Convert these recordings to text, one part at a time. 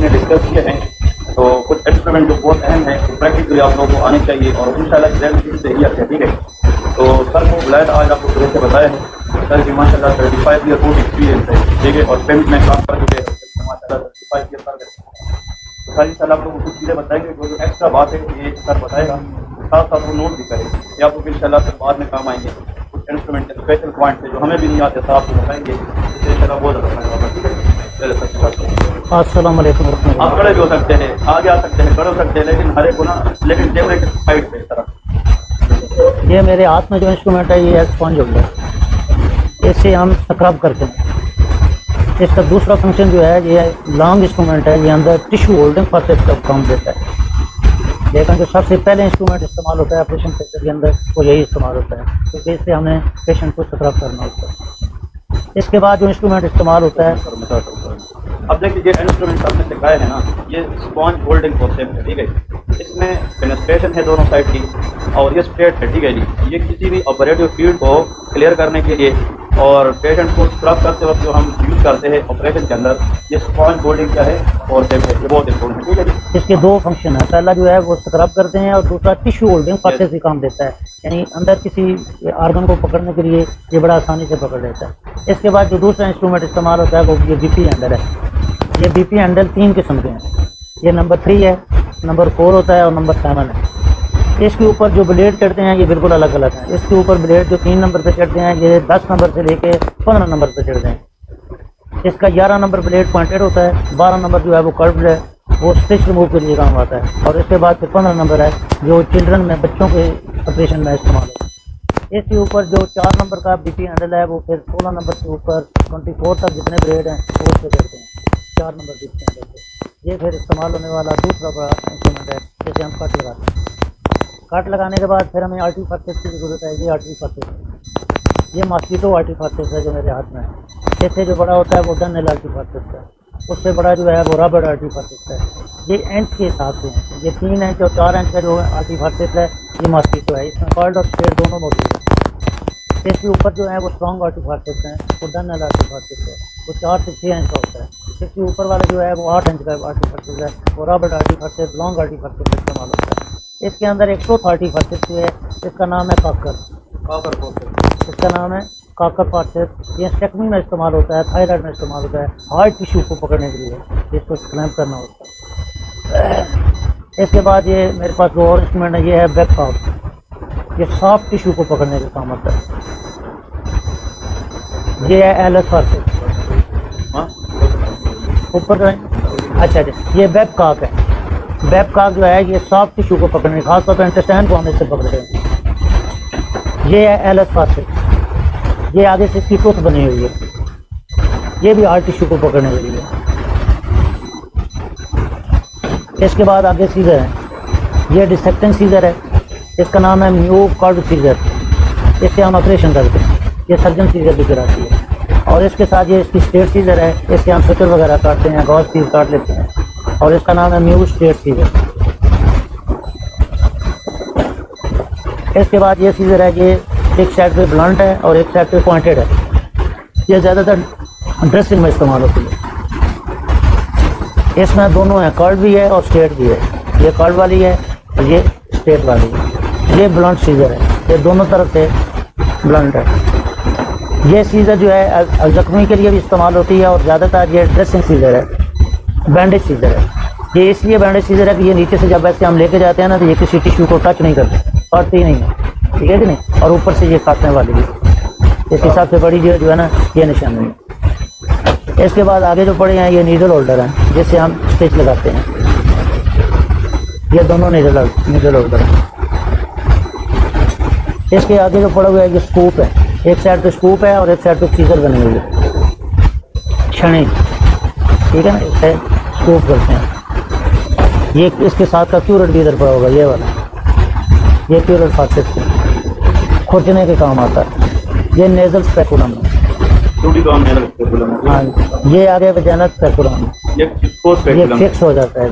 हमने डिस्कस किए हैं। तो कुछ इंस्ट्रूमेंट जो बहुत अहम है तो प्रैक्टिकली आप लोगों को आने चाहिए और इंशाल्लाह रिजल्ट से ही अच्छे, ठीक है। तो सर को बुलाया था, आज आपको शुरू से बताया है सर की माशाल्लाह 35 ईयर गुड एक्सपीरियंस है, ठीक है, और पेमेंट में काम कर चुके हैं माशाल्लाह 35 ईयर कर। तो सर इंशाल्लाह आप लोगों को कुछ चीज़ें बताएंगे, जो एक्स्ट्रा बात है ये सर बताएगा, साथ साथ वो नोट भी करें, ये आपको इंशाल्लाह फिर बाद में काम आएंगे। कुछ इंस्ट्रूमेंट स्पेशल पॉइंट है जो हमें भी नहीं आते, सर आपको बताएंगे, इससे इंशाल्लाह बहुत अच्छा होगा, ठीक है। चलिए सर की बात करें। अस्सलाम वालेकुम। आप खड़े भी हो सकते हैं, आगे आ सकते हैं, खड़े हो सकते हैं, लेकिन हर एक को ना, लेकिन टेबलेट साइड पे इस तरह। ये मेरे हाथ में जो इंस्ट्रूमेंट है ये स्पंज होल्डर है, इससे हम स्क्रब करते हैं। इसका दूसरा फंक्शन जो है ये लॉन्ग इंस्ट्रूमेंट है, ये अंदर टिश्यू होल्डिंग प्रोसेस का काम देता है। लेकिन जो सबसे पहले इंस्ट्रूमेंट इस्तेमाल होता है ऑपरेशन थिएटर के अंदर वो यही इस्तेमाल होता है, क्योंकि इससे हमें पेशेंट को स्क्रब करना होता है। इसके बाद जो इंस्ट्रूमेंट इस्तेमाल होता है, अब देखिए ये इंस्ट्रूमेंट आपने सिखाया है ना, ये स्पॉन्ज होल्डिंग कॉन्सेप्ट है, ठीक है। इसमें पेनिट्रेशन है दोनों साइड की और ये स्ट्रेट है, ठीक है जी। ये किसी भी ऑपरेटिव फील्ड को क्लियर करने के लिए और पेशेंट को स्क्रब करते वक्त जो हम यूज़ करते हैं ऑपरेशन के अंदर, ये स्पॉन्ज होल्डिंग क्या है कॉन्सेप्ट है, ये बहुत इंपॉर्टेंट है, ठीक है जी। इसके दो फंक्शन है, पहला जो है वो स्क्रब करते हैं और दूसरा टिश्यू होल्डिंग प्रोसेस भी काम देता है, यानी अंदर किसी आर्गन को पकड़ने के लिए ये बड़ा आसानी से पकड़ लेता है। इसके बाद जो दूसरा इंस्ट्रूमेंट इस्तेमाल होता है वो ये बीपी हैंडल है। ये बीपी हैंडल 3 किस्म के हैं, ये नंबर 3 है, नंबर 4 होता है और नंबर 7 है। इसके ऊपर जो ब्लेड चढ़ते हैं ये बिल्कुल अलग अलग हैं। इसके ऊपर ब्लेड जो 3 नंबर पे चढ़ते हैं ये 10 नंबर से लेके 15 नंबर पे चढ़ते हैं। इसका 11 नंबर ब्लेड पॉइंटेड होता है, 12 नंबर जो है वो कर्व्ड है, वो स्टिच रिमूव के लिए काम आता है, और इसके बाद फिर 15 नंबर है जो चिल्ड्रन में बच्चों के ऑपरेशन में इस्तेमाल होता है। इसके ऊपर जो 4 नंबर का बीपी हैंडल है वो फिर 16 नंबर के ऊपर 24 तक जितने ब्लेड हैं वो उससे चढ़ते हैं 4 नंबर बीपी हैंडल पे। ये फिर इस्तेमाल होने वाला दूसरा बड़ा इंस्ट्रूमेंट है, जिसे हम कट लगाते हैं। कट लगाने के बाद फिर हमें आर्टिफैक्टर्स की ज़रूरत है। ये आर्टिफैक्टर्स, ये मॉस्किटो आर्टिफैक्टर्स है जो मेरे हाथ में है। इससे जो बड़ा होता है वो डनल आर्टिफैक्टर्स है, उससे बड़ा जो है वो रबड़ आर्टिफैक्टर्स है। ये इंच के हिसाब से हैं, ये 3 इंच और 4 इंच का जो आर्टिफैक्टर्स है ये मॉस्किटो है। इसमें कर्ल्ड और स्ट्रेट दोनों मौजूद है। इसके ऊपर जो है वो स्ट्रॉन्ग आर्टिफैक्टर्स हैं, वो डनल आर्टिफैक्टर्स है, वो 4 से 6 इंच का होता है। इसके ऊपर वाला जो है वो 8 इंच का आर्टिफैक्टर्स है, वो रबड़ आर्टिफैक्टर्स लॉन्ग आर्टिफैक्टर्स इस्तेमाल होता है। इसके अंदर 130 फर्सेस जो है, इसका नाम है काकर फर्सेस, इसका नाम है काकर फर्सेस। ये स्टेक्टमी में इस्तेमाल होता है, थायराइड में इस्तेमाल होता है, हार्ट टिश्यू को पकड़ने के लिए इसको क्लैंप करना होता है। इसके बाद ये मेरे पास जो और इंस्ट्रूमेंट है ये है बैक पाउच, ये सॉफ्ट टिश्यू को पकड़ने का काम आता है। ये है एलएस फर्सेस, ऊपर का अच्छा जी, ये वेब काक है। वेब काक जो है ये सॉफ्ट टिश्यू को पकड़ने, खासतौर पर इंटेस्टाइन को हम इससे पकड़ते हैं। ये है एलएस फर्सेस, ये आगे से इसकी टूथ बनी हुई है, ये भी हार्ट टिश्यू को पकड़ने के लिए। इसके बाद आगे सीजर है, ये डिसेक्टिंग सीजर है, इसका नाम है म्यू कर्व सीजर, इससे हम ऑपरेशन करते हैं। ये सर्जन सीजर भी कराती है। और इसके साथ ये इसकी स्ट्रेट सीजर है, इससे हम शटर वगैरह काटते हैं, गॉज पीस काट लेते हैं, और इसका नाम है म्यू स्ट्रेट सीजर। इसके बाद ये सीजर है, ये एक साइड पे ब्लंट है और एक साइड पे पॉइंटेड है। ये ज़्यादातर ड्रेसिंग में इस्तेमाल होती है। इसमें दोनों है, कर्व भी है और स्ट्रेट भी है। ये कर्व वाली है और ये स्ट्रेट वाली है। ये ब्लंट सीजर है, ये दोनों तरफ से ब्लंट है। ये सीजर जो है जख्मी के लिए भी इस्तेमाल होती है और ज़्यादातर ये ड्रेसिंग सीजर है, बैंडेज सीजर है। ये इसलिए बैंडेज सीजर है कि ये नीचे से जब ऐसे हम लेके जाते हैं ना तो ये किसी टिश्यू को टच नहीं करते, काटते ही नहीं है, ठीक है कि नहीं। और ऊपर से ये काटने वाली भी, इसके सबसे बड़ी जो है ना ये निशानी है। इसके बाद आगे जो पड़े हैं ये नीडल होल्डर हैं, जिससे हम स्टिच लगाते हैं। ये दोनों नीडल होल्डर हैं। इसके आगे जो पड़ा हुआ है ये स्कूप है, एक साइड पे स्कूप है और एक साइड पे सीजर बनी हुई है, छड़ी, ठीक है ना, इससे स्कूप करते हैं। ये इसके साथ का क्यूरेट भी इधर पड़ा होगा, ये वाला, ये क्यूरेट फर्सेस खुरचने के काम आता है। ये नेजल स्पेकुलम है, हाँ, ये आगे वजाइनल स्पेकुलम है, ये फिक्स हो जाता है,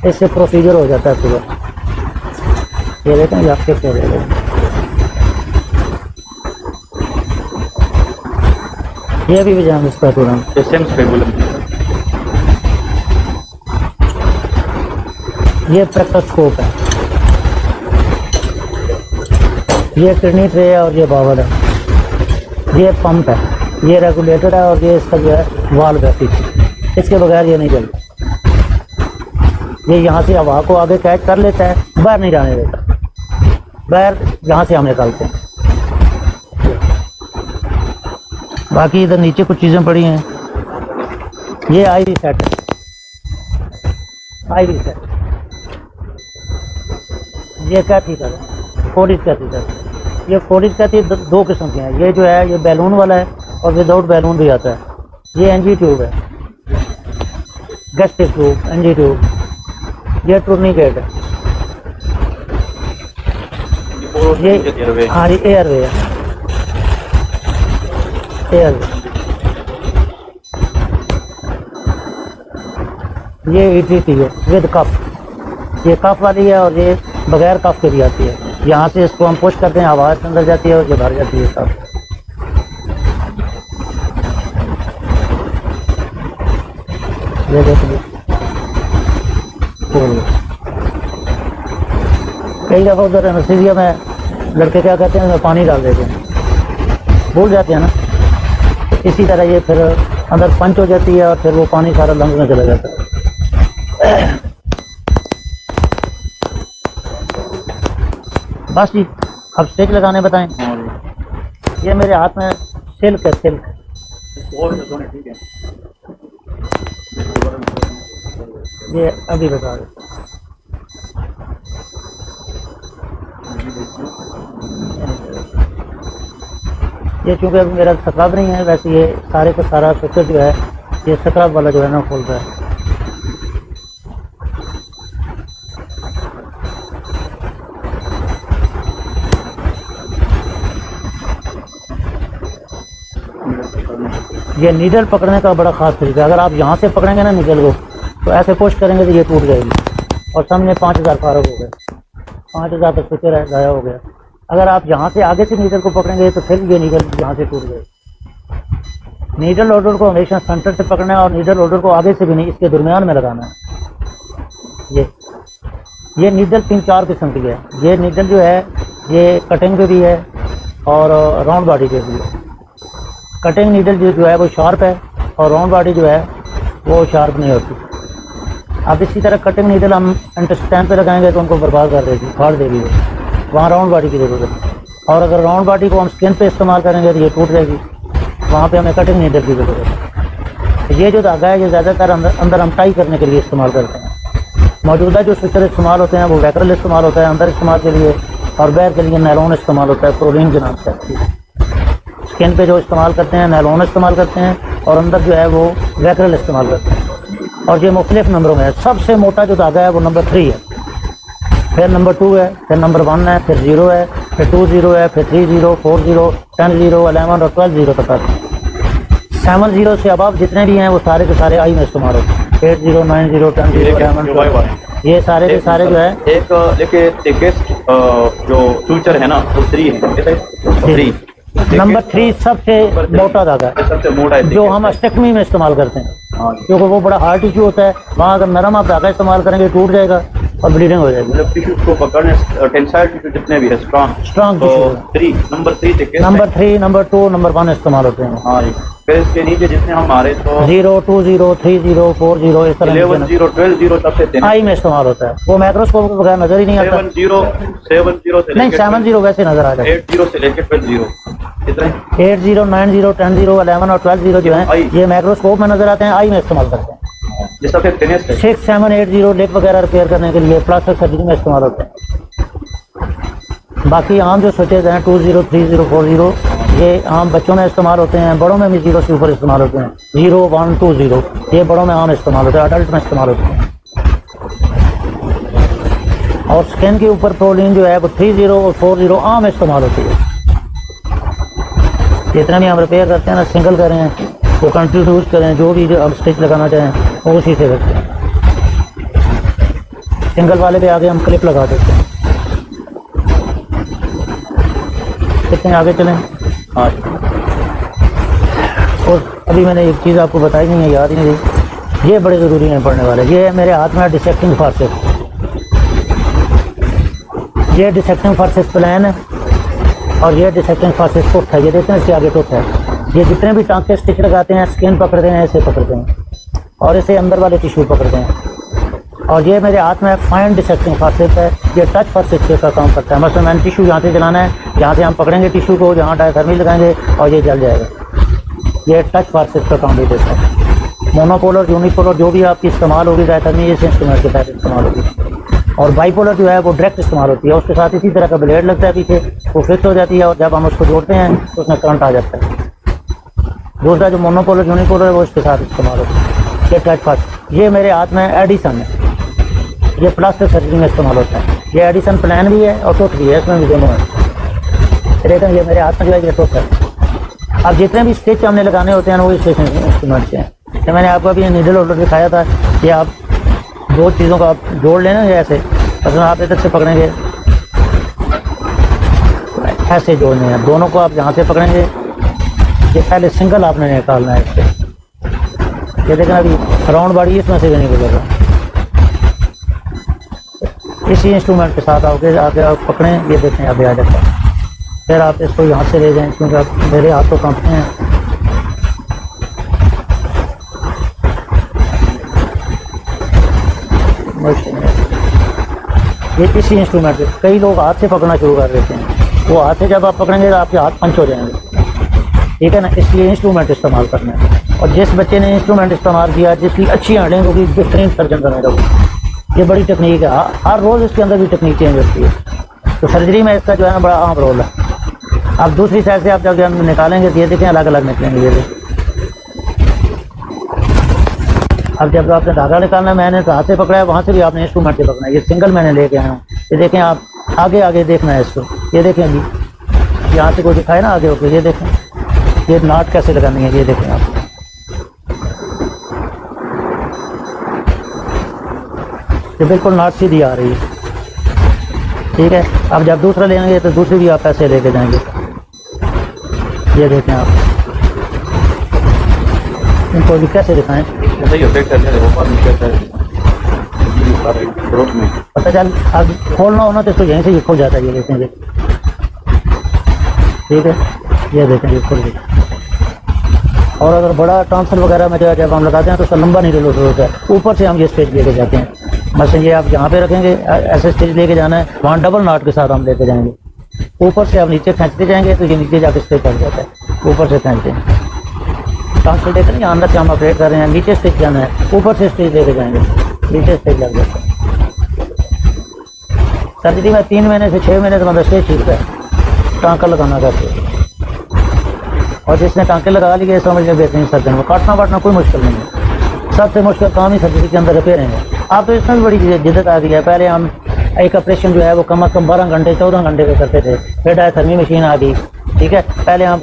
इससे प्रोसीजर हो जाता है पूरा। ये देखें ये आपके क्या ये भी विजान इसका तुरंत सेम स्पेगुलम। ये प्रेक्टोस्कोप है, ये किडनी ट्रे है और ये बावल है, ये पंप है, ये रेगुलेटर है और ये इसका जो है वाल्व है पीछे, इसके बगैर ये नहीं चलता। ये यहाँ से हवा को आगे कैच कर लेता है, बाहर नहीं जाने देता, बाहर यहाँ से हम निकालते हैं। बाकी इधर नीचे कुछ चीज़ें पड़ी हैं। ये IV सेट है, IV सेट, ये कैथीटर है, फोरिज कैथीटर। ये फोरिज कैथीटर दो किस्म के हैं, ये जो है ये बैलून वाला है और विदाउट बैलून भी आता है। ये NG ट्यूब है, गैस्ट्रिक ट्यूब, NG ट्यूब। ये टूर्निकेट है, ये हाँ ये एयरवे है, एयरवे। ये ETT है विद कप, ये कप वाली है और ये बगैर कप के भी आती है। यहाँ से इसको हम पुश करते हैं, आवाज़ अंदर जाती है और ये भर जाती है कप। ये देखिए, कई दफ़ा उधर एनेस्थीसिया में लड़के क्या कहते हैं, पानी डाल देते हैं, भूल जाते हैं ना। इसी तरह ये फिर अंदर पंच हो जाती है और फिर वो पानी सारा लंग्स में चला जाता है। बस जी, अब स्टिच लगाने बताएं। ये मेरे हाथ में सिल्क है, सिल्क। ये अभी बता रहे, ये चूँकि अभी मेरा स्क्रब नहीं है, वैसे ये सारे का सारा पिक्चर जो है ये स्क्रब वाला जो है ना खोल रहा है। ये नीडल पकड़ने का बड़ा ख़ास तरीका है। अगर आप यहाँ से पकड़ेंगे ना नीडल को, तो ऐसे पुश करेंगे तो ये टूट जाएगी और सामने 5000 फारग हो गए, 5000 तक पिक्चर है, गाया हो गया। अगर आप यहाँ से आगे से नीडल को पकड़ेंगे तो फिर ये नीडल यहाँ से टूट जाएगी। नीडल होल्डर को हमेशा सेंटर से पकड़ना है और नीडल होल्डर को आगे से भी नहीं, इसके दरमियान में लगाना है। ये नीडल 3-4 किस्म की है। ये नीडल जो है ये कटिंग पे भी है और राउंड बॉडी पे भी है। कटिंग नीडल जो है वो शार्प है और राउंड बॉडी जो है वो शार्प नहीं होती। अब इसी तरह कटिंग नीडल हम इंटेस्टाइन पे लगाएंगे तो उनको बर्बाद कर देगी, फाड़ देगी, वहाँ राउंड बॉडी की ज़रूरत है। और अगर राउंड बॉडी को हम स्किन पे इस्तेमाल करेंगे तो ये टूट जाएगी, वहाँ पे हमें कटिंग नीडल की ज़रूरत है। ये जो धागा है ये ज़्यादातर अंदर हम टाई करने के लिए इस्तेमाल करते हैं। मौजूदा जो स्विचर इस्तेमाल होते हैं वो वैक्रल इस्तेमाल होता है अंदर इस्तेमाल के लिए, और बैर के लिए नैलॉन इस्तेमाल होता है, प्रोलीन के नाम से। स्किन पे जो इस्तेमाल करते हैं नैलॉन इस्तेमाल करते हैं और अंदर जो है वो वैक्रल इस्तेमाल करते हैं। और ये मुख्तलिफ नंबरों में है। सबसे मोटा जो धागा है वो नंबर 3 है, फिर नंबर 2 है, फिर नंबर 1 है, फिर 0 है, फिर 20 है, फिर 30, 40, 10, 11 और 12 तक आते हैं। 70 से अब जितने भी हैं वो सारे के सारे आई में इस्तेमाल होते हैं। 80, 90, 10, 11, 12 ये सारे के सारे जो है एक लेके टेकेस्ट जो फ्यूचर है ना वो 3 है, 3 नंबर 3 सबसे मोटा धागा है, सबसे मोटा है जो हम अस्टेक्टमी में इस्तेमाल करते हैं, क्योंकि वो बड़ा हार्ड टिश्यू होता है। वहाँ अगर नरम आप धागा इस्तेमाल करेंगे टूट जाएगा और ब्लीडिंग हो जाएगी। मतलब टिश्यू को पकड़ने टेंसाइल टिश्यू जितने भी है स्ट्रॉन्ग टिश्यू। 3 नंबर 3 टेकेस्ट नंबर 3, नंबर 2, नंबर 1 इस्तेमाल होते हैं। हाँ जी। फिर इसके नीचे जितने हम मारे तो 0, 20, 30, 40 इस तरह 11, 0, 12 तब से आई में इस्तेमाल होता है। वो माइक्रोस्कोप के बगैर नजर ही नहीं आता। 70 से नहीं 70 वैसे नजर आ जाए। 80 से लेकर 12 कितने 80, 90, 10, 11 और 12 जो है ये माइक्रोस्कोप में नजर आते हैं, आई में इस्तेमाल करते हैं। ये सबसे थिनेस्ट है। 6, 7, 8, 0 लिप वगैरह रिपेयर करने के लिए प्लास्टिक सर्जरी में इस्तेमाल होते हैं। बाकी आम जो स्विचेज हैं 20, 30, 40 ये आम बच्चों में इस्तेमाल होते हैं, बड़ों में भी 0 से ऊपर इस्तेमाल होते हैं। 0, 1, 2, 0 ये बड़ों में आम इस्तेमाल होते हैं, अडल्ट में इस्तेमाल होते हैं। और स्किन के ऊपर प्रोलीन जो है वो 30 और 40 आम इस्तेमाल होती है। जितना भी हम रिपेयर करते हैं ना, सिंगल करें वो कंटिन्यू यूज करें, जो भी हम स्टिच लगाना चाहें वो उसी से करते हैं। सिंगल वाले पे आगे हम क्लिप लगा देते हैं। कितने आगे चलें? हाँ और अभी मैंने एक चीज़ आपको बताई नहीं है, याद ही नहीं रही, ये बड़े ज़रूरी हैं पढ़ने वाले। ये है मेरे हाथ में डिसेक्टिंग फॉर्सेस, ये डिसेक्टिंग फॉर्सेस प्लान है और ये डिसेक्टिंग फॉर्सेस टुथ है। ये देखते हैं इसके आगे टुथ है। ये जितने भी टांके स्टिच लगाते हैं, स्किन पकड़ते हैं, ऐसे पकड़ते हैं और इसे अंदर वाले टिश्यू पकड़ते हैं। और ये मेरे हाथ में फाइन डिसेक्टिंग फॉर्सेस है, ये टच फॉर्सेस का काम करता है। मतलब मैंने टिश्यू यहाँ से जलाना है, यहाँ से हम पकड़ेंगे टिश्यू को, यहाँ डायथर्मी लगाएंगे और ये जल जाएगा। ये टच फॉर्सेस का काम भी देता है। मोनोपोलर, यूनिपोलर जो भी आपकी इस्तेमाल होगी डायथर्मी इस इंस्ट्रूमेंट के तहत इस्तेमाल होगी। और बाईपोलर जो है वो डायरेक्ट इस्तेमाल होती है, उसके साथ इसी तरह का ब्लेड लगता है पीछे, वो फिक्स हो जाती है और जब हम उसको जोड़ते हैं तो उसमें करंट आ जाता है। दूसरा जो मोनोपोलर यूनिपोलर है वो इसके साथ इस्तेमाल होता है। ये टच फॉर्स, ये मेरे हाथ में एडिसन है, ये प्लास्टिक सर्जरी में इस्तेमाल होता है। ये एडिसन प्लान भी है और टुथ भी है, इसमें भी दोनों है। लेकिन ये मेरे हाथ में जो है ये टुथ है। अब जितने भी स्टिच हमने लगाने होते हैं वो इस इंस्ट्रूमेंट से हैं। तो मैंने आपको अभी नीडल होल्डर दिखाया था कि आप दो चीज़ों का आप जोड़ लेना है ऐसे, मतलब आप इधर से पकड़ेंगे, ऐसे जोड़ने हैं दोनों को। आप यहाँ से पकड़ेंगे, ये पहले सिंगल आपने निकालना है इससे। ये देखना अभी राउंड बॉडी इसमें से भी नहीं गुजर रहा। इसी इंस्ट्रूमेंट के साथ आगे आप पकड़ें, ये देखें अभी आ जाता है। फिर आप इसको यहाँ से ले जाएं क्योंकि आप मेरे हाथ तो कांपते हैं। ये इसी इंस्ट्रूमेंट पे कई लोग हाथ से पकड़ना शुरू कर देते हैं, वो हाथ से जब आप पकड़ेंगे तो आपके हाथ पंच हो जाएंगे, ठीक है ना। इसलिए इंस्ट्रूमेंट इस्तेमाल करना है। और जिस बच्चे ने इंस्ट्रूमेंट इस्तेमाल किया, जिसकी अच्छी हैंडलिंग होगी, बेहतरीन सर्जन बनेगा वो। ये बड़ी टेक्निक है, हर रोज़ इसके अंदर भी टेक्निक चेंज होती है। तो सर्जरी में इसका जो है ना बड़ा अहम रोल है। अब दूसरी साइड से आप जब हम निकालेंगे तो ये देखें अलग अलग निकलेंगे। ये देखें, अब जब आपने धागा निकालना है, मैंने तो हाथ से पकड़ा है, वहाँ से भी आपने इंस्ट्रूमेंट से पकड़ना है। ये सिंगल मैंने लेके आया हूँ। ये देखें, आप आगे आगे देखना है इसको। ये देखें अभी यहाँ से कोई दिखाए ना आगे होकर, ये देखें ये नाट कैसे लगानी है। ये देखें आप, ये बिल्कुल नाट सीधी आ रही है, ठीक है। अब जब दूसरा लेंगे तो दूसरी भी आप ऐसे लेके जाएंगे। ये देखें आप, इनको भी कैसे दिखाएं, पता चल अब खोलना होना तो इसको यहीं से ये खुल जाता है। ये देखेंगे, ठीक है, ये देखें ये खुल गया। और अगर बड़ा ट्रांसफर वगैरह में जब हम लगाते हैं तो उसका लंबा नीडल होता है, ऊपर से हम ये स्टेज लेके जाते हैं। मतलब ये आप यहाँ पे रखेंगे, ऐसे स्टेज लेके जाना है, वहाँ डबल नाट के साथ हम लेके जाएंगे। ऊपर से आप नीचे खींचते जाएंगे तो ये नीचे जाके स्टेज चढ़ जाता है। ऊपर से खींचते हैं, ट्रांसफर लेकर नहीं, अंदर से हम ऑपरेट कर रहे हैं, नीचे स्टेज जाना है, ऊपर से स्टेज लेके जाएंगे, नीचे स्टेज लग जाता है। सर्जरी में 3 महीने से 6 महीने तो मतलब स्टेज ठीक है, टाँका लगाना करके। और जिसने टाँके लगा लिए समझ लें बेहतरीन सर्जन को। काटना वाटना कोई मुश्किल नहीं है, सबसे मुश्किल काम ही सर्जरी के अंदर रिपेयरिंग है। आप तो इसमें भी बड़ी जिद्दत आ गई है। पहले हम एक ऑपरेशन जो है वो कम अज़ कम 12 घंटे 14 घंटे का करते थे, फिर डायथर्मी मशीन आ गई, ठीक है। पहले हम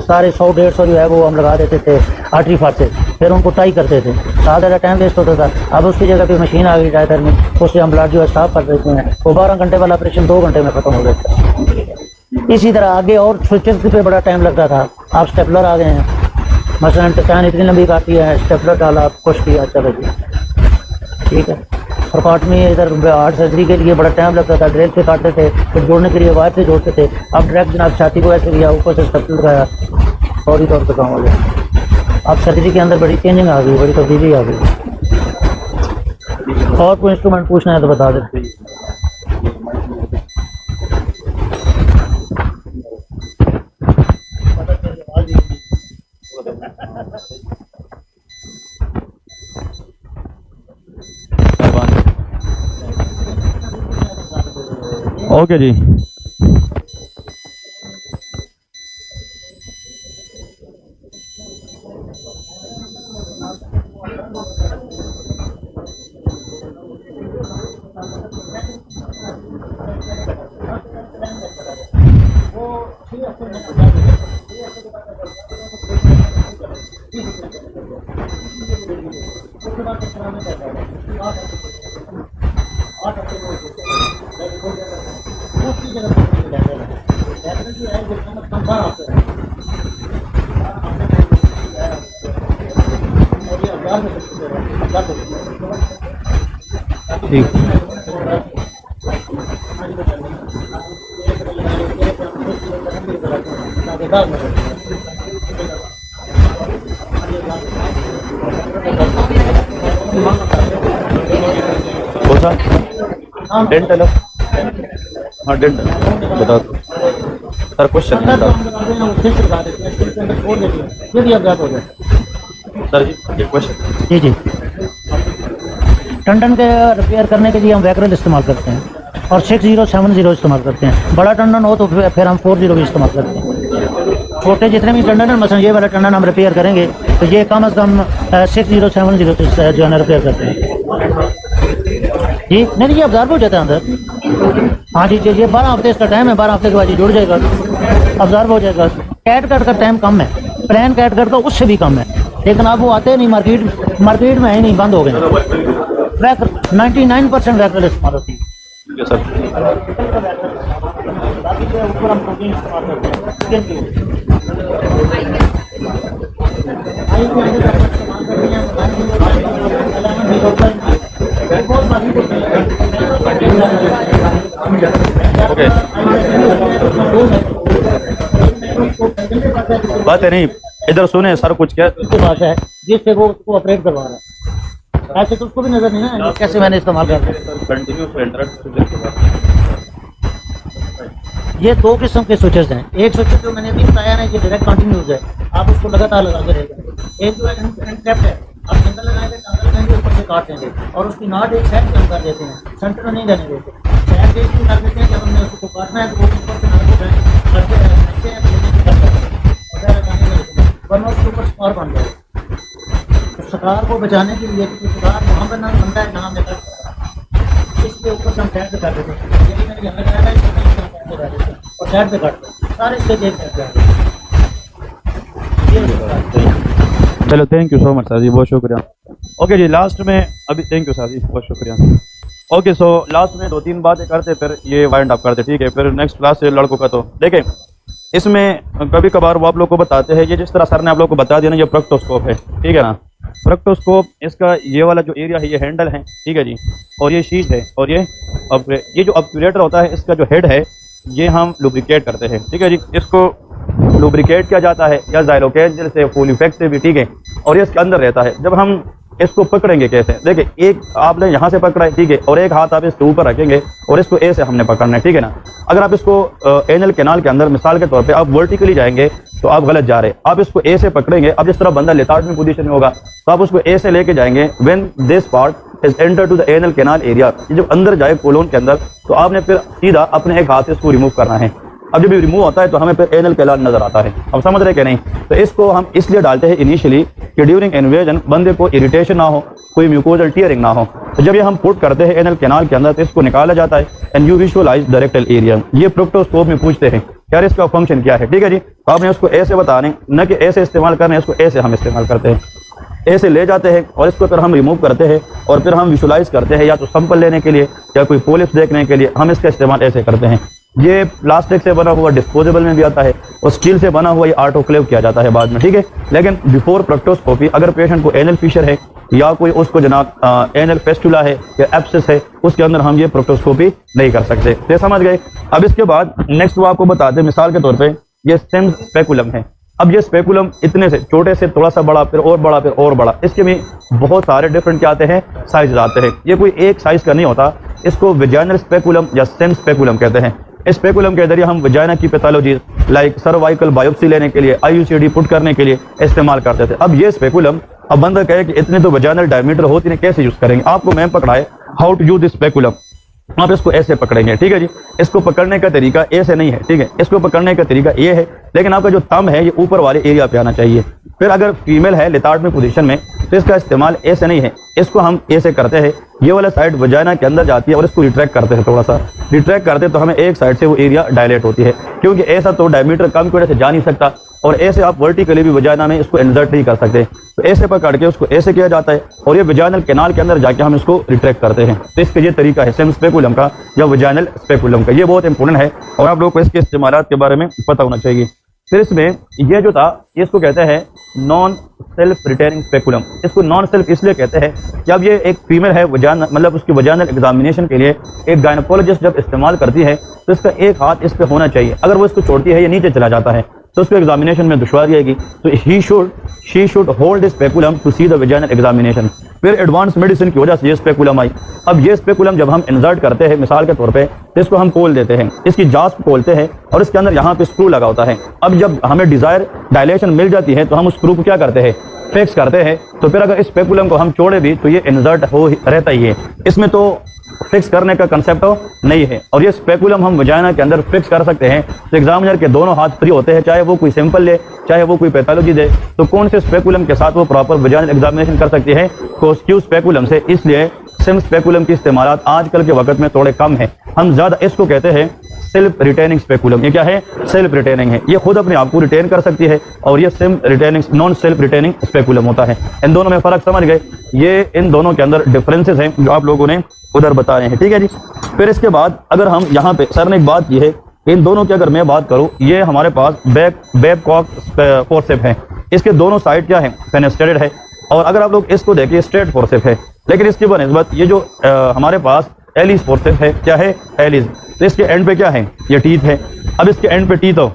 सारे 100-150 जो है वो हम लगा देते थे आर्टरी फार्सेस, फिर उनको टाई करते थे, साथ ज़्यादा टाइम वेस्ट होता था। अब उसकी जगह पे मशीन आ गई डायथर्मी, उससे हम ब्लड जो है साफ कर देते हैं, वो 12 घंटे वाला ऑपरेशन 2 घंटे में ख़त्म हो जाता है। इसी तरह आगे और स्विचेस पे बड़ा टाइम लगता था, आप स्टेपलर आ गए हैं। मसलन टचान इतनी लंबी काटी है, स्टेपलर डाला, आप पुश किया, चलो जी, ठीक है। और पार्ट में इधर हार्ट सर्जरी के लिए बड़ा टाइम लगता था, ड्रिल से काटते थे, फिर जोड़ने के लिए वायर से जोड़ते थे। अब डायरेक्ट जनाब छाती को ऐसे लिया, ऊपर से स्टेपलर लगाया, फौरी तौर पर काम हो गया। अब सर्जरी के अंदर बड़ी चेंजिंग आ गई, बड़ी तब्दीली आ गई। और कोई इंस्ट्रूमेंट पूछना है तो बता देते। ओके जी, ठीक। कौन सा डेंटल? हाँ डेंटल बताओ सर। क्वेश्चन सर जी, ये क्वेश्चन जी जी। टंडन के रिपेयर करने के लिए हम वैक्रेल इस्तेमाल करते हैं और 6070 इस्तेमाल करते हैं। बड़ा टंडन हो तो फिर हम 40 भी इस्तेमाल करते हैं। छोटे जितने भी टंडन है, मसलन ये वाला टंडन हम रिपेयर करेंगे तो ये कम अज़ कम 6070 से जो है ना रिपेयर करते हैं जी। नहीं ये अब्जॉर्ब हो जाता है अंदर। हाँ जी जी, ये 12 हफ्ते इसका टाइम है, 12 हफ्ते के बाद ये जुड़ जाएगा, अब्जॉर्ब हो जाएगा। कैट कट का टाइम कम है, प्लान कैट कट का उससे भी कम है, लेकिन अब वो आते नहीं मार्केट में है नहीं, बंद हो गए। 99% वैक्रेल इस्तेमाल होती है। ठीक है सर। ऊपर हम प्रोटीन इस्तेमाल करते हैं। ओके बात है नहीं, इधर सुने सर कुछ क्या भाषा है जिससे वो उसको ऑपरेट करवा रहा है, ऐसे तो उसको भी नजर नहीं ना कैसे मैंने इस्तेमाल कर ये 2 किस्म के स्विचेस हैं। एक स्विच जो मैंने अभी बताया ना, ये डायरेक्ट कंटिन्यूज है, आप उसको लगातार लगाते रहेगा। एक जो है ट्रैप है, आप सेंटर लगाएंगे, टांगल लगाएंगे, ऊपर से काट देंगे और उसकी नाट एक साइड कम कर देते हैं, सेंटर में नहीं रहने देते। साइड से इसको कर देते हैं, जब हमने उसको काटना है तो वो ऊपर से नाट को करते हैं और लगाने लगते हैं, वरना उसके ऊपर स्कार बन जाए। तो स्कार को बचाने के लिए स्कार वहाँ पर ना बनता है जहाँ पे इसके ऊपर से हम साइड पे कर देते हैं, यही मैंने यहाँ लगाया है और साइड पे काटते हैं सारे इससे देख सकते हैं। चलो thank you so much sir ji, बहुत शुक्रिया। ओके जी, लास्ट में अभी थैंक यू सर जी, बहुत शुक्रिया। ओके सो लास्ट में 2-3 बातें करते फिर ये वाइंड अप करते, ठीक है। फिर नेक्स्ट क्लास से लड़कों का तो देखें, इसमें कभी कभार वो आप लोग को बताते हैं, ये जिस तरह सर ने आप लोग को बता दिया ना, ये प्रोक्टोस्कोप है, ठीक है ना। प्रोक्टोस्कोप इसका ये वाला जो एरिया है ये हैंडल है, ठीक है जी, और ये शीट है, और ये जो ऑब्टूरेटर होता है इसका जो हेड है ये हम लुब्रिकेट करते हैं, ठीक है जी। इसको लुब्रिकेट किया जाता है या ज़ाइलोकेन से, फुल इफेक्ट से भी, ठीक है। और ये इसके अंदर रहता है। जब हम इसको पकड़ेंगे कैसे, देखिए एक आपने यहाँ से पकड़ा है, ठीक है, और एक हाथ आप इसके ऊपर रखेंगे और इसको ए से हमने पकड़ना है, ठीक है ना। अगर आप इसको एनल कैनाल के अंदर मिसाल के तौर पे आप वर्टिकली जाएंगे तो आप गलत जा रहे हैं। आप इसको ए से पकड़ेंगे, अब जिस तरह बंदा लेथार्ड में पोजीशन में होगा तो आप उसको ए से लेके जाएंगे। When this part is enter to the anal canal area, जब अंदर जाए कोलोन के अंदर तो आपने फिर सीधा अपने एक हाथ से इसको रिमूव करना है। अब जब ये रिमूव होता है तो हमें फिर एनल कैनाल नजर आता है। अब समझ रहे कि नहीं? तो इसको हम इसलिए डालते हैं इनिशियली कि ड्यूरिंग इन्वेजन बंदे को इरिटेशन ना हो, कोई म्यूकोजल टीयरिंग ना हो। तो जब ये हम पुट करते हैं एनल कैनाल के अंदर तो इसको निकाला जाता है and you visualise the rectal area. ये प्रोक्टोस्कोप में पूछते हैं यार इसका फंक्शन क्या है, ठीक है जी। तो आपने उसको ऐसे बताने, न कि ऐसे इस्तेमाल करने, इसको ऐसे हम इस्तेमाल करते हैं, ऐसे ले जाते हैं और इसको फिर हम रिमूव करते हैं और फिर हम विजुअलाइज करते हैं, या तो सैंपल लेने के लिए या कोई पॉलिश देखने के लिए हम इसका इस्तेमाल ऐसे करते हैं। ये प्लास्टिक से बना हुआ डिस्पोजेबल में भी आता है और स्टील से बना हुआ ये ऑटोक्लेव किया जाता है बाद में, ठीक है। लेकिन बिफोर प्रोक्टोस्कोपी अगर पेशेंट को एनल फिशर है या कोई उसको जनाब एनल फेस्टुला है या एब्सेस है, उसके अंदर हम ये प्रोक्टोस्कोपी नहीं कर सकते। तो समझ गए। अब इसके बाद नेक्स्ट वो आपको बताते हैं, मिसाल के तौर पे ये सेम स्पेकुलम है। अब ये स्पेकुलम इतने से छोटे से थोड़ा सा बड़ा, फिर और बड़ा, फिर और बड़ा, इसके में बहुत सारे डिफरेंट क्या आते हैं, साइज आते हैं। ये कोई एक साइज का नहीं होता। इसको वेजाइनल स्पेकुलम या सेम स्पेकुलम कहते हैं। स्पेकुलम के जरिए हम वजाइना की पैथोलॉजी लाइक सर्वाइकल बायोप्सी लेने के लिए, IUCD पुट करने के लिए इस्तेमाल करते थे। अब ये स्पेकुलम, अब बंदा कहे कि इतने तो वजाइनल डायमीटर होती है, कैसे यूज करेंगे? आपको मैम पकड़ाए how to use this speculum. आप इसको ऐसे पकड़ेंगे, ठीक है जी। इसको पकड़ने का तरीका ऐसे नहीं है, ठीक है। इसको पकड़ने का तरीका ये है, लेकिन आपका जो थंब है ये ऊपर वाले एरिया पे आना चाहिए। फिर अगर फीमेल है लेथार्ड में पोजीशन में तो इसका इस्तेमाल ऐसे नहीं है, इसको हम ऐसे करते हैं। ये वाला साइड वजाइना के अंदर जाती है और इसको रिट्रैक्ट करते हैं, थोड़ा सा रिट्रैक्ट करते हैं तो हमें एक साइड से वो एरिया डायलेट होती है, क्योंकि ऐसा तो डायमीटर कम की वजह से जा नहीं सकता और ऐसे आप वर्टिकली भी वजाइना में इसको इंसर्ट नहीं कर सकते। तो ऐसे पकड़ के उसको ऐसे किया जाता है और ये वजाइनल कैनाल के अंदर जाके हम इसको रिट्रैक्ट करते हैं। तो इसका ये तरीका है सेम स्पेकुलम का या वजाइनल स्पेकुलम का। ये बहुत इंपॉर्टेंट है और आप लोग को इसके इस्तेमालात के बारे में पता होना चाहिए। फिर इसमें ये जो था इसको कहते हैं नॉन सेल्फ रिटेनिंग स्पेकुलम। इसको नॉन सेल्फ इसलिए कहते हैं कि अब ये एक फीमेल है, वजाना मतलब उसकी वजानल एग्जामिनेशन के लिए एक गायनकोलॉजिस्ट जब इस्तेमाल करती है तो इसका एक हाथ इस पे होना चाहिए। अगर वो इसको छोड़ती है, ये नीचे चला जाता है तो उसको एग्जामिनेशन में दुश्वारी आएगी। तो she should hold this speculum to see the vaginal examination. फिर एडवांस मेडिसिन की वजह से ये स्पेकुलम आई। अब ये स्पेकुलम जब हम इंसर्ट करते हैं मिसाल के तौर पे, तो इसको हम खोल देते हैं, इसकी जांच खोलते हैं और इसके अंदर यहाँ पे स्क्रू लगा होता है। अब जब हमें डिजायर डायलेशन मिल जाती है तो हम उस स्क्रू को क्या करते हैं, फिक्स करते हैं। तो फिर अगर इस स्पेकुलम को हम छोड़े भी तो ये इंसर्ट हो रहता ही है, इसमें तो फिक्स करने का कंसेप्ट नहीं है। और ये स्पेकुलम हम वजाइना के अंदर फिक्स कर सकते हैं। तो एग्जामिनर के दोनों हाथ फ्री होते हैं, चाहे वो कोई सिंपल ले चाहे वो कोई पैथोलॉजी दे, तो कौन से स्पेकुलम के साथ वो प्रॉपर वजाइनल एग्जामिनेशन कर सकती है, कोस्क्यू स्पेकुलम से। इसलिए सिम स्पेकुलम की इस्तेमाल आजकल के वक्त में थोड़े कम है, हम ज्यादा इसको कहते हैं सेल्फ रिटेनिंग स्पेकुलम। ये क्या है, सेल्फ रिटेनिंग है, ये खुद अपने आप को रिटेन कर सकती है। और ये same retaining non self retaining speculum होता है। इन दोनों में फर्क समझ गए, ये इन दोनों के अंदर डिफरेंसेस हैं जो आप लोगों ने उधर बता रहे हैं, ठीक है जी। फिर इसके बाद अगर हम यहाँ पे सर ने एक बात की है, इन दोनों की अगर मैं बात करूँ, ये हमारे पास बेबकॉक फोर्सेप है, इसके दोनों साइड क्या है, फेनेस्टेटेड है। और अगर आप लोग इसको देखिए स्ट्रेट फोर्सेप है, लेकिन इसकी बनस्बत ये जो हमारे पास एलिस फोर्सेप है, क्या है, एलिस, तो इसके एंड पे क्या है, ये टीथ है। अब इसके एंड पे टीथ हो,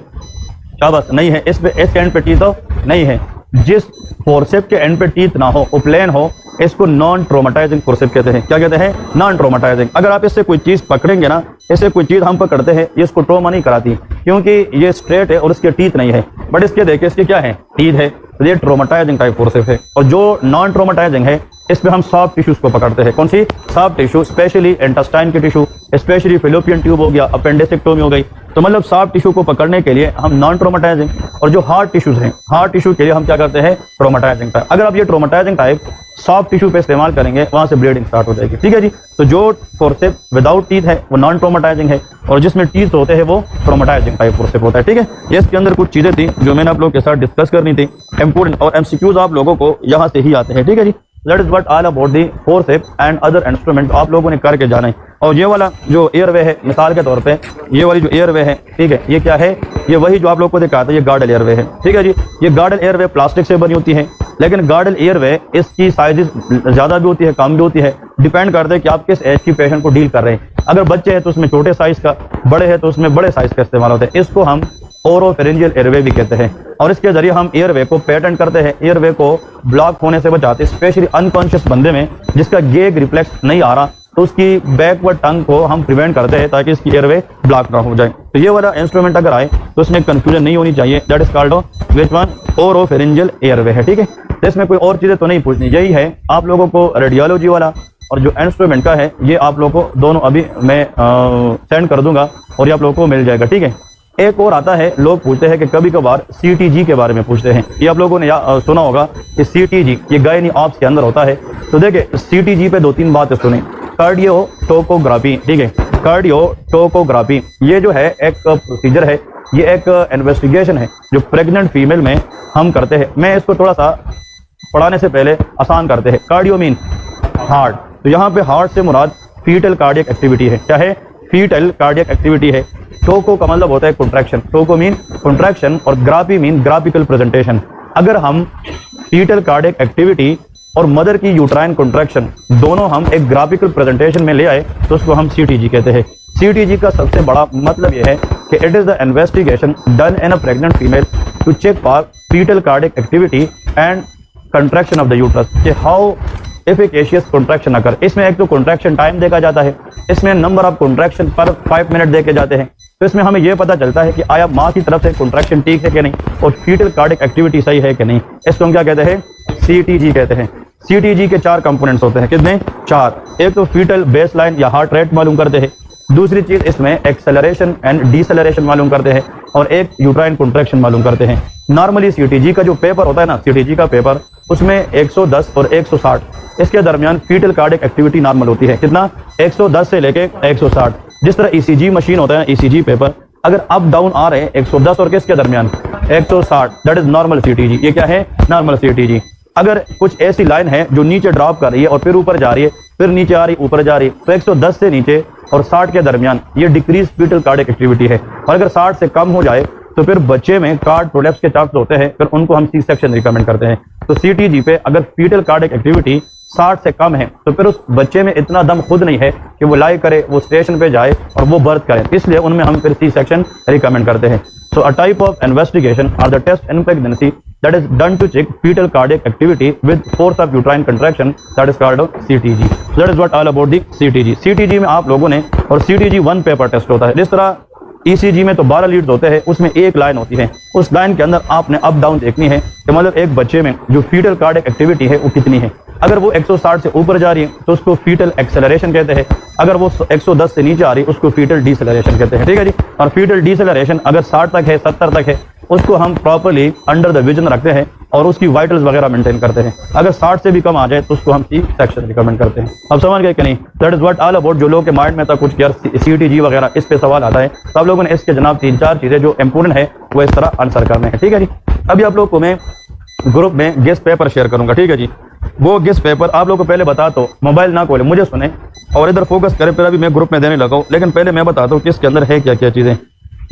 शाबाश, नहीं है, इसके एंड पे टीथ हो नहीं है। जिस फोर्सेप के एंड पे टीथ ना हो, वो प्लेन हो, इसको नॉन ट्रोमाटाइजिंग फोर्सेप कहते हैं। क्या कहते हैं, नॉन ट्रोमाटाइजिंग। अगर आप इससे कोई चीज पकड़ेंगे ना, इससे कोई चीज हम पकड़ते हैं, ये इसको ट्रोमा नहीं कराती, क्योंकि ये स्ट्रेट है और इसके टीथ नहीं है। बट इसके देखिए इसके क्या है, टीथ है, तो ये ट्रोमाटाइजिंग टाइप फोर्सेप है। और जो नॉन ट्रोमाटाइजिंग है, इसमें हम सॉफ्ट टिश्यूज को पकड़ते हैं। कौन सी सॉफ्ट टिश्यू, स्पेशली इंटेस्टाइन की टिश्यू, स्पेशली फिलोपियन ट्यूब हो गया, अपेंडिसेक्टोमी हो गई, तो मतलब सॉफ्ट टिश्यू को पकड़ने के लिए हम नॉन ट्रोमाटाइजिंग। और जो हार्ड टिश्यूज हैं, हार्ड टिश्यू के लिए हम क्या करते हैं, ट्रोमाटाइजिंग टाइप। अगर आप ये ट्रोमाटाइजिंग टाइप सॉफ्ट टिश्यू पे इस्तेमाल करेंगे, वहां से ब्लीडिंग स्टार्ट हो जाएगी, ठीक है जी। तो जो फोर्सेप विदाउट टीथ है वो नॉन ट्रोमाटाइजिंग है, और जिसमें टीथ होते हैं वो ट्रोमाटाइजिंग टाइप फोर्सेप होता है, ठीक है। ये इसके अंदर कुछ चीजें थी जो मैंने आप लोगों के साथ डिस्कस करनी थी, इंपोर्टेंट, और एमसीक्यूज आप लोगों को यहाँ से ही आते हैं, ठीक है जी। That is what all about the forcep and other instrument, आप लोगों ने करके जाना है। और ये वाला जो एयरवे है, मिसाल के तौर पे ये वाली जो एयरवे है, ठीक है, ये क्या है, ये वही जो आप लोगों को दिखाता है, ये गार्डल एयरवे है, ठीक है जी। ये गार्डल एयरवे प्लास्टिक से बनी होती है, लेकिन गार्डल एयरवे इसकी साइजेस ज्यादा भी होती है, कम भी होती है, डिपेंड करता है कि आप किस एज की पेशेंट को डील कर रहे हैं। अगर बच्चे हैं तो उसमें छोटे साइज का, बड़े हैं तो उसमें बड़े साइज का इस्तेमाल होता है। इसको हम ओरोफेरेंजियल एयरवे भी कहते हैं, और इसके जरिए हम एयरवे को पैटर्न करते हैं, एयरवे को ब्लॉक होने से बचाते हैं। स्पेशली अनकॉन्शियस बंदे में जिसका गेग रिफ्लेक्स नहीं आ रहा, तो उसकी बैकवर्ड टंग को हम प्रिवेंट करते हैं ताकि इसकी एयरवे ब्लॉक ना हो जाए। तो ये वाला इंस्ट्रूमेंट अगर आए तो उसमें कंफ्यूजन नहीं होनी चाहिए, that is called which one, oropharyngeal airway है, ठीक है। तो इसमें कोई और चीजें तो नहीं पूछनी, यही है आप लोगों को रेडियोलॉजी वाला और जो इंस्ट्रूमेंट का है, ये आप लोगों को दोनों अभी मैं सेंड कर दूंगा और ये आप लोगों को मिल जाएगा, ठीक है। एक और आता है, लोग पूछते हैं कि कभी कभार सीटीजी के बारे में पूछते हैं, ये आप लोगों ने सुना होगा कि सीटीजी ये गायनी ऑप्स के अंदर होता है। तो देखिए सीटीजी पे 2-3 बातें सुने, कार्डियो टोकोग्राफी, ठीक है, कार्डियो टोकोग्राफी, ये जो है एक प्रोसीजर है, ये एक इन्वेस्टिगेशन है जो प्रेग्नेंट फीमेल में हम करते हैं। मैं इसको थोड़ा सा पढ़ाने से पहले आसान करते हैं। कार्डियो मीन हार्ट, तो यहाँ पे हार्ट से मुराद फीटल कार्डियक एक्टिविटी है, क्या है, फीटल कार्डियक एक्टिविटी है। टोको का मतलब होता है कॉन्ट्रैक्शन, टोको मीन कॉन्ट्रैक्शन, और ग्राफी मीन ग्राफिकल प्रेजेंटेशन। अगर हम फीटल कार्डियक एक्टिविटी और मदर की यूट्राइन कॉन्ट्रैक्शन दोनों हम एक ग्राफिकल प्रेजेंटेशन में ले आए तो उसको हम सीटीजी कहते हैं। सीटीजी का सबसे बड़ा मतलब यह है कि it is the investigation done in a pregnant female to check for fetal cardiac activity and contraction of the uterus, कि हाउ एफिकेशियस कॉन्ट्रैक्शन अकर। इसमें एक तो कॉन्ट्रैक्शन टाइम देखा जाता है, इसमें नंबर ऑफ कॉन्ट्रैक्शन पर 5 मिनट देखे जाते हैं। तो इसमें हमें यह पता चलता है कि आया माँ की तरफ से कॉन्ट्रैक्शन ठीक है कि नहीं, और फीटल कार्डियक एक्टिविटी सही है कि नहीं। इसको हम क्या कहते हैं, सीटीजी कहते हैं। सीटीजी के 4 कंपोनेंट्स होते हैं, कितने, 4। एक तो फीटल बेसलाइन या हार्ट रेट मालूम करते हैं, दूसरी चीज इसमें एक्सेलरेशन एंड डिसेलरेशन मालूम करते हैं, और एक यूट्राइन कॉन्ट्रैक्शन मालूम करते हैं। नॉर्मली सीटीजी का जो पेपर होता है ना, सीटीजी का पेपर, उसमें 110 और 160 इसके दरमियान फीटल कार्डियक एक्टिविटी नॉर्मल होती है। कितना, 110 से लेके 160। जिस तरह ईसीजी मशीन होता है, ईसीजी पेपर, अगर अप डाउन आ रहे हैं 110 और किसके दरमियान 160, दैट इज नॉर्मल सीटीजी। ये क्या है, नॉर्मल सीटीजी। अगर कुछ ऐसी लाइन है जो नीचे ड्रॉप कर रही है और फिर ऊपर जा रही है, फिर नीचे आ रही ऊपर जा रही है, तो 110 से नीचे और 60 के दरमियान ये डिक्रीज फीटल कार्डियक एक्टिविटी है। और अगर 60 से कम हो जाए तो फिर बच्चे में कार्ड प्रोलेप्स के चांस होते हैं, फिर उनको हम सी सेक्शन रिकमेंड करते हैं। तो सीटीजी पे अगर फीटल कार्डियक एक्टिविटी 60 से कम है तो फिर उस बच्चे में इतना दम खुद नहीं है कि वो लाई करे, वो स्टेशन पे जाए और वो बर्थ करे, इसलिए उनमें हम फिर सी सेक्शन रिकमेंड करते हैं। So a type of investigation are the test in pregnancy that is done to check fetal cardiac activity with force of uterine contraction, that is called CTG. So that is what all about the CTG. CTG में आप लोगों ने और CTG 1 paper test होता है। जिस तरह ECG में तो 12 लीड्स होते हैं, उसमें एक लाइन होती है, उस लाइन के अंदर आपने अप डाउन देखनी है कि मतलब एक बच्चे में जो फीटल कार्डियक एक्टिविटी है वो कितनी है। अगर वो 160 से ऊपर जा रही है तो उसको फीटल एक्सेलरेशन कहते हैं, अगर वो 110 से नीचे आ रही है उसको फीटल डिसेलरेशन कहते हैं, ठीक है जी। और फीटल डिसेलरेशन अगर 60 तक है, 70 तक है, उसको हम प्रॉपर्ली अंडर द विजन रखते हैं और उसकी वाइटल्स वगैरह मेंटेन करते हैं। अगर 60 से भी कम आ जाए तो उसको हम सी सेक्शन रिकमेंड करते हैं। अब समझ गए कि नहीं? That is what all about. जो लोगों के माइंड में था कुछ यार सीटीजी वगैरह इस पे सवाल आता है, तो आप लोगों ने इसके जनाब 3-4 चीजें जो इंपोर्टेंट है वो इस तरह आंसर करने हैं, ठीक है जी। अभी आप लोग को मैं ग्रुप में गेस्ट पेपर शेयर करूंगा, ठीक है जी। वो गेस्ट पेपर आप लोग को पहले बता दो, मोबाइल ना खोले, मुझे सुने और इधर फोकस करें, फिर अभी मैं ग्रुप में देने लगा हूँ। लेकिन पहले मैं बताता हूँ कि इसके अंदर है क्या क्या चीजें।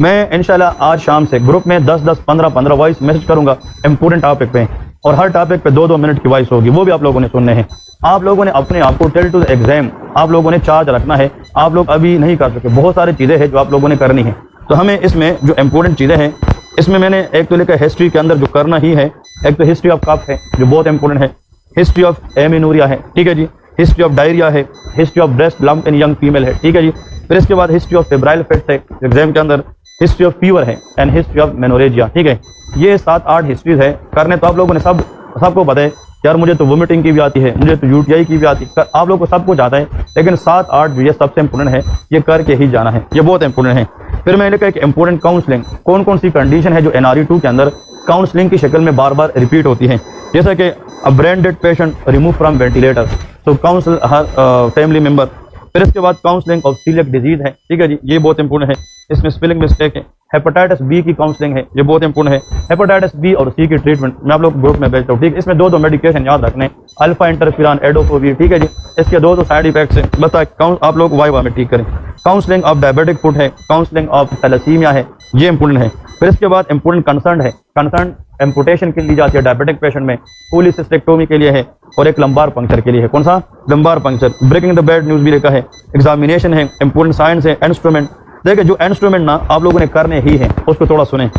मैं इंशाल्लाह आज शाम से ग्रुप में 10-10, 15-15 वॉइस मैसेज करूंगा इंपोर्टेंट टॉपिक पे, और हर टॉपिक पे 2-2 मिनट की वॉइस होगी, वो भी आप लोगों ने सुनने हैं। आप लोगों ने अपने आप को टिल टू द एग्जाम आप लोगों ने चार्ज रखना है। आप लोग अभी नहीं कर सके, बहुत सारी चीजें हैं जो आप लोगों ने करनी है। तो हमें इसमें जो इंपोर्टेंट चीजें हैं, इसमें मैंने एक तो लिखा हिस्ट्री के अंदर जो करना ही है, एक तो हिस्ट्री ऑफ कफ है जो बहुत इंपोर्टेंट है, हिस्ट्री ऑफ एमिनूरिया है, ठीक है जी, हिस्ट्री ऑफ डायरिया है, history of breast lump in young female है, ठीक है जी। फिर इसके बाद हिस्ट्री ऑफ फेब्राइल फिट्स है एग्जाम के अंदर, हिस्ट्री ऑफ फीवर है एंड हिस्ट्री ऑफ मेनोरेजिया, ठीक है। ये 7-8 हिस्ट्रीज है करने। तो आप लोगों ने सबको पता है यार, मुझे तो वोमिटिंग की भी आती है, मुझे तो यूटीआई की भी आती है, आप लोग को सब कुछ आता है, लेकिन 7-8 जो ये सबसे इंपोर्टेंट है, ये करके ही जाना है, ये बहुत इंपोर्टेंट है। फिर मैंने लिखा एक इंपोर्टेंट काउंसलिंग, कौन कौन सी कंडीशन है जो NRE2 के अंदर काउंसलिंग की शक्ल में बार बार रिपीट होती है, जैसे कि a brain dead patient remove from ventilator, तो काउंसिल हर फैमिली मेंबर। फिर इसके बाद काउंसलिंग ऑफ सीलियक डिजीज है, ठीक है जी, ये बहुत इंपोर्टेंट है, इसमें स्पेलिंग मिस्टेक है। हेपेटाइटिस बी की काउंसलिंग है, ये बहुत इंपोर्टेंट है। हेपेटाइटिस बी और सी की ट्रीटमेंट मैं आप लोग ग्रुप में भेजता हूँ, ठीक है। इसमें 2-2 मेडिकेशन याद रखने, अल्फा इंटरफेरॉन, एडोफोविर, ठीक है जी। इसके 2-2 साइड इफेक्ट्स है, बस आप लोग वाइवा में ठीक करें। काउंसलिंग ऑफ डायबिटिक फुट है, काउंसलिंग ऑफ थैलेसीमिया है, ये इंपोर्टेंट है। फिर इसके बाद इंपोर्टेंट कंसर्न है, कंसर्न एम्पुटेशन के लिए जाती है डायबिटिक पेशेंट में, पॉलीसिस्टेक्टोमी के लिए है और एक लंबार पंक्चर के लिए है। कौन सा? Lumbar puncture. Breaking the bad news भी लिखा है, एग्जामिनेशन है, इंपोर्टेंट साइंस है, इंस्ट्रूमेंट। देखिए जो इंस्ट्रूमेंट ना आप लोगों ने करने ही है उसको थोड़ा सुने।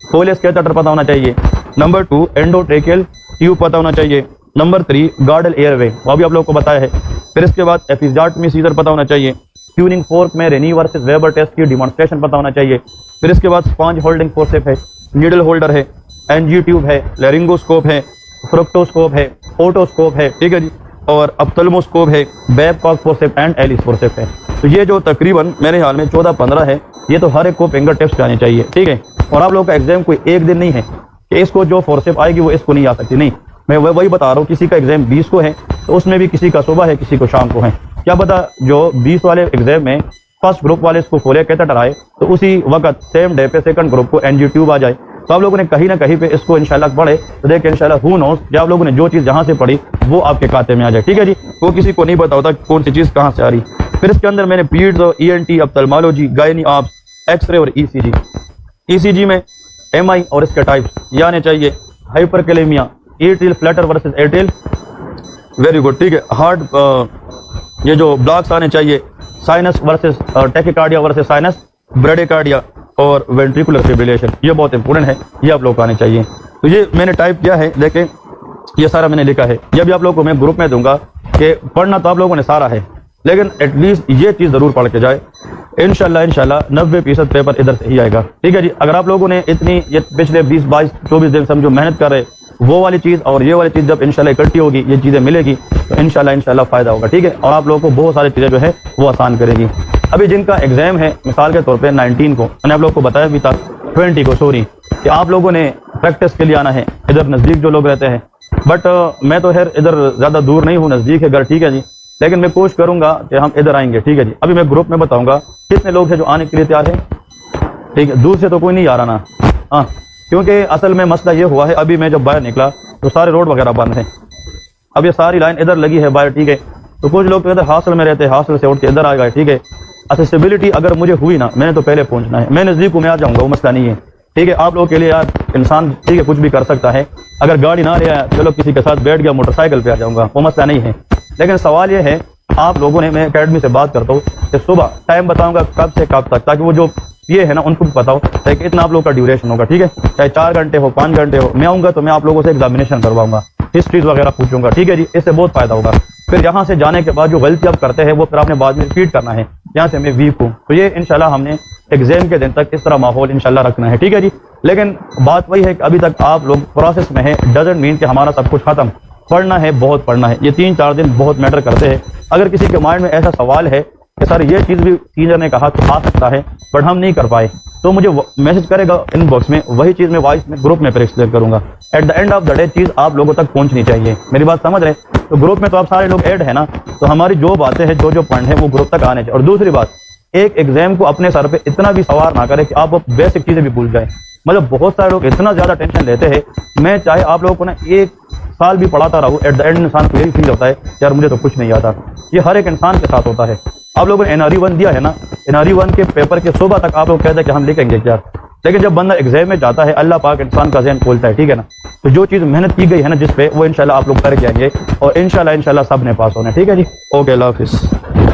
कोलियस कैथेटर पता होना चाहिए। नंबर 2 एंडोट्रेकियल ट्यूब पता होना चाहिए। नंबर 3 गार्डल एयरवे, वो भी आप लोग को बताया है। फिर इसके बाद एपिजाटमी सीजर पता होना चाहिए। ट्यूनिंग फोर्क में रेनी वर्सेस वेबर टेस्ट की डिमॉन्स्ट्रेशन पता होना चाहिए। फिर इसके बाद स्पॉन्ज होल्डिंग फोर्सेप है, नीडल होल्डर है, एनजी ट्यूब है, लेरिंगोस्कोप है, फ्रुक्टोस्कोप है, ओटोस्कोप है, ठीक है जी, और अप्थल्मोस्कोप है, Babcock forceps and Allis forceps है। तो ये जो तकरीबन मेरे ख्याल में 14-15 है, ये तो हर एक को फिंगर टिप्स आने चाहिए, ठीक है। और आप लोगों का एग्जाम कोई एक दिन नहीं है कि इसको जो फोर्सेप आएगी वो इसको नहीं आ सकती, नहीं, मैं वही बता रहा हूँ। किसी का एग्जाम 20 को है तो उसमें भी किसी का सुबह है, किसी को शाम को है। क्या पता जो 20 वाले एग्जाम में फर्स्ट ग्रुप वाले इसको फोलिक कैथेटर आए तो उसी वक्त सेम डे पे सेकंड ग्रुप को एनजी ट्यूब आ जाए। तो आप लोगों ने कहीं ना कहीं पे इसको इंशाल्लाह पढ़े तो देखिए इंशाल्लाह हु नोस, जब आप लोगों ने जो चीज़ जहाँ से पढ़ी वो आपके खाते में आ जाए, ठीक है जी। वो किसी को नहीं पता होता कौन सी चीज़ कहाँ से आ रही। फिर इसके अंदर मैंने पीड्स और ENT, ophthalmology, gynae obs, x ray और ECG। ECG में MI और इसके टाइप्स ये आने चाहिए। Hyperkalaemia, atrial flatter versus atrial, very good, ठीक है। हार्ट ये जो ब्लॉक्स आने चाहिए, sinus versus tachycardia versus sinus, bradycardia और वेंट्रिकुलर फिब्रिलेशन, ये बहुत इंपॉर्टेंट है, ये आप लोग को आने चाहिए। तो ये मैंने टाइप किया है, देखें ये सारा मैंने लिखा है। ये भी आप लोगों को मैं ग्रुप में दूंगा कि पढ़ना तो आप लोगों ने सारा है, लेकिन एटलीस्ट ये चीज़ ज़रूर पढ़ के जाए। इंशाल्लाह 90% पेपर इधर से ही आएगा, ठीक है जी। अगर आप लोगों ने इतनी ये पिछले 20, 22, 24 दिन समझो मेहनत कर रहे, वो वाली चीज़ और ये वाली चीज़ जब इंशाल्लाह इकट्ठी होगी, ये चीज़ें मिलेगी तो इंशाल्लाह फ़ायदा होगा, ठीक है। और आप लोगों को बहुत सारी चीज़ें जो है वो आसान करेगी। अभी जिनका एग्जाम है मिसाल के तौर पे 19 को, मैंने आप लोग को बताया भी था 20 को, सॉरी, कि आप लोगों ने प्रैक्टिस के लिए आना है इधर नज़दीक जो लोग रहते हैं। बट मैं तो खैर इधर ज़्यादा दूर नहीं हूँ, नज़दीक है घर, ठीक है जी, लेकिन मैं कोशिश करूँगा कि हम इधर आएंगे, ठीक है जी। अभी मैं ग्रुप में बताऊँगा कितने लोग हैं जो आने के लिए तैयार हैं, ठीक है। दूर से तो कोई नहीं आ रहा ना, हाँ, क्योंकि असल में मसला ये हुआ है, अभी मैं जब बाहर निकला तो सारे रोड वगैरह बंद हैं। अब ये सारी लाइन इधर लगी है बाहर, ठीक है। तो कुछ लोग तो इधर हॉस्टल में रहते हैं, हॉस्टल से उठ के इधर आ गए, ठीक है। एक्सेसिबिलिटी अगर मुझे हुई ना, मैंने तो पहले पहुंचना है, मैं नज़दीक में आ जाऊंगा, वो मसला नहीं है। ठीक है, आप लोगों के लिए यार इंसान ठीक है कुछ भी कर सकता है। अगर गाड़ी ना ले आया, चलो किसी के साथ बैठ गया, मोटरसाइकिल पे आ जाऊंगा, वो मसला नहीं है। लेकिन सवाल ये है, आप लोगों ने, मैं एकेडमी से बात करता हूँ कि सुबह टाइम बताऊंगा कब से कब तक, ताकि वो जो ये है ना उनको भी पता हो कि इतना आप लोग का ड्यूरेशन होगा। ठीक है, चाहे 4 घंटे हो 5 घंटे हो, मैं आऊँगा तो मैं आप लोगों से एग्जामिनेशन करवाऊंगा, हिस्ट्रीज वगैरह पूछूंगा। ठीक है जी, इससे बहुत फायदा होगा। फिर यहाँ से जाने के बाद जो गलती आप करते हैं वो फिर आपने बाद में रिपीट करना है, यहाँ से मैं वीक हूँ। तो ये इंशाल्लाह हमने एग्जाम के दिन तक इस तरह माहौल इंशाल्लाह रखना है। ठीक है जी, लेकिन बात वही है कि अभी तक आप लोग प्रोसेस में है, डजंट मीन कि हमारा सब कुछ खत्म। पढ़ना है, बहुत पढ़ना है। ये 3-4 दिन बहुत मैटर करते हैं। अगर किसी के माइंड में ऐसा सवाल है कि सर ये चीज़ भी टीचर ने कहा तो आ सकता है बट हम नहीं कर पाए, तो मुझे मैसेज करेगा इनबॉक्स में, वही चीज़ मैं वॉइस में ग्रुप में फिर एक्सप्लेन करूंगा। At the end of the day चीज़ आप लोगों तक पहुंचनी चाहिए। मेरी बात समझ रहे? तो ग्रुप में तो आप सारे लोग ऐड है ना, तो हमारी जो बातें हैं, जो पॉइंट है वो ग्रुप तक आने चाहिए। और दूसरी बात, एक एग्जाम को अपने सर पे इतना भी सवार ना करें कि आप वो बेसिक चीज़ें भी भूल जाए। मतलब बहुत सारे लोग इतना ज़्यादा टेंशन लेते हैं। मैं चाहे आप लोगों को ना 1 साल भी पढ़ाता रहूँ, एट द एंड इंसान को यही फील होता है यार मुझे तो कुछ नहीं आता। ये हर एक इंसान के साथ होता है। आप लोगों ने NRE 1 दिया है ना, NRE 1 के पेपर के सुबह तक आप लोग कहते हैं कि हम लिखेंगे यार, लेकिन जब बंदा एग्जाम में जाता है अल्लाह पाक इंसान का ज़हन खोलता है। ठीक है ना, तो जो चीज़ मेहनत की गई है ना जिस पे, वो इंशाल्लाह आप लोग करके आएंगे और इंशाल्लाह सब ने पास होना है। ठीक है जी, ओके, अल्लाह हाफिज़।